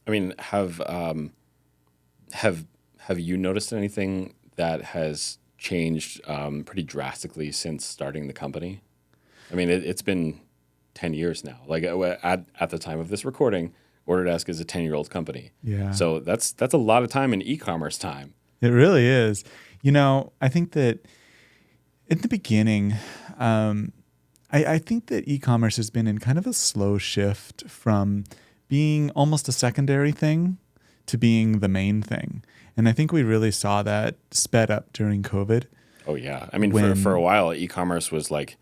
I mean, have you noticed anything that has changed pretty drastically since starting the company? I mean, it's been 10 years now. Like at the time of this recording, Autodesk is a 10-year-old company. Yeah. So that's a lot of time in e-commerce time. It really is. I think that in the beginning, I think that e-commerce has been in kind of a slow shift from being almost a secondary thing to being the main thing. And I think we really saw that sped up during COVID. Oh yeah. I mean, When- for a while, e-commerce was like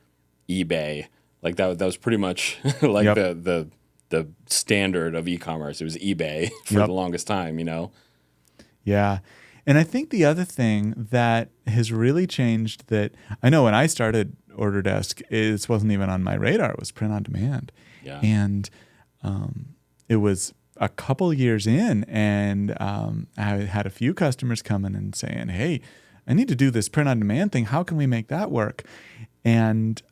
eBay. Like that was pretty much like Yep. the standard of e-commerce. It was eBay for Yep. the longest time, Yeah. And I think the other thing that has really changed that I know when I started Autodesk, it wasn't even on my radar. It was print on demand. Yeah. And it was a couple years in, and I had a few customers coming and saying, "Hey, I need to do this print on demand thing. How can we make that work?" And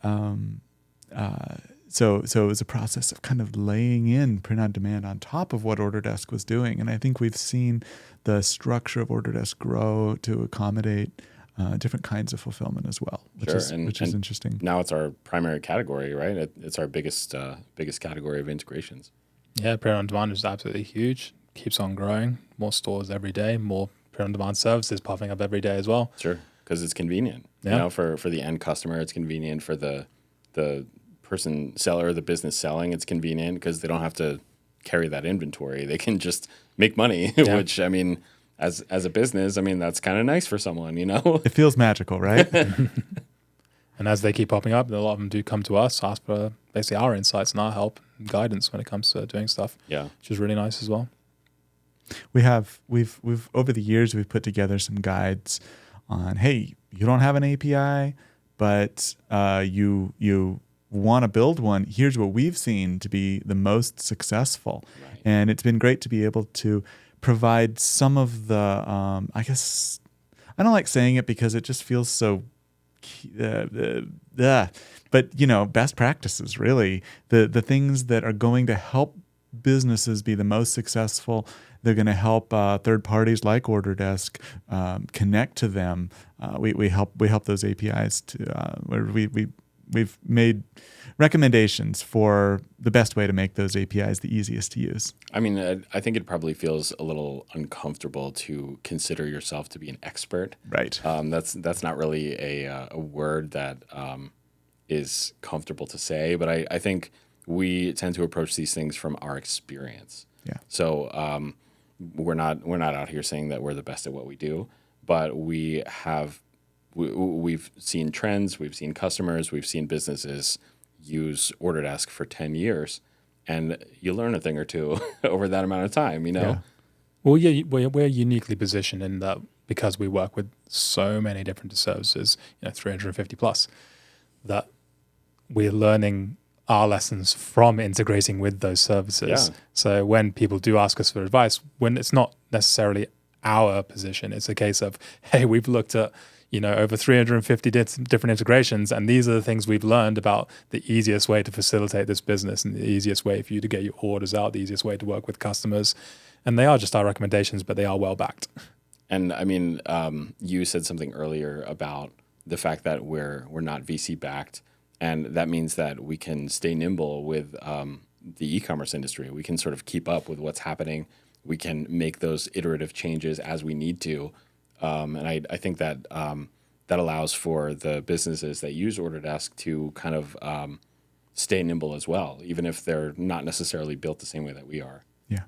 so it was a process of kind of laying in print on demand on top of what Autodesk was doing. And I think we've seen the structure of Autodesk grow to accommodate different kinds of fulfillment as well, which is interesting. Now it's our primary category, right? It's our biggest category of integrations. Yeah, print on demand is absolutely huge. Keeps on growing. More stores every day. More print on demand services popping up every day as well. Sure, because it's convenient. Yeah. For the end customer, it's convenient. For the person seller, the business selling, it's convenient because they don't have to carry that inventory. They can just make money, Yeah. which I mean, as a business, I mean that's kind of nice for someone, It feels magical, right? And as they keep popping up, a lot of them do come to us, ask for basically our insights and our help and guidance when it comes to doing stuff. Yeah. Which is really nice as well. We've over the years we've put together some guides on, hey, you don't have an API, but you want to build one. Here's what we've seen to be the most successful, Right. and it's been great to be able to provide some of the. I guess I don't like saying it because it just feels so. But best practices, really, the things that are going to help businesses be the most successful. They're going to help third parties like Autodesk connect to them. We help those APIs to where we've made recommendations for the best way to make those APIs the easiest to use. I mean, I think it probably feels a little uncomfortable to consider yourself to be an expert. Right. That's not really a word that is comfortable to say, but I think we tend to approach these things from our experience. Yeah. So we're not out here saying that we're the best at what we do, but we've seen trends, we've seen customers, we've seen businesses use Autodesk for 10 years, and you learn a thing or two over that amount of time, Yeah. Well, yeah, we're uniquely positioned in that because we work with so many different services, 350 plus, that we're learning our lessons from integrating with those services. Yeah. So when people do ask us for advice, when it's not necessarily our position, it's a case of, hey, we've looked at over 350 different integrations, and these are the things we've learned about the easiest way to facilitate this business and the easiest way for you to get your orders out, the easiest way to work with customers. And they are just our recommendations, but they are well backed. And I mean, you said something earlier about the fact that we're not VC backed, and that means that we can stay nimble with the e-commerce industry. We can sort of keep up with what's happening. We can make those iterative changes as we need to. And I think that that allows for the businesses that use Autodesk to kind of stay nimble as well, even if they're not necessarily built the same way that we are. Yeah.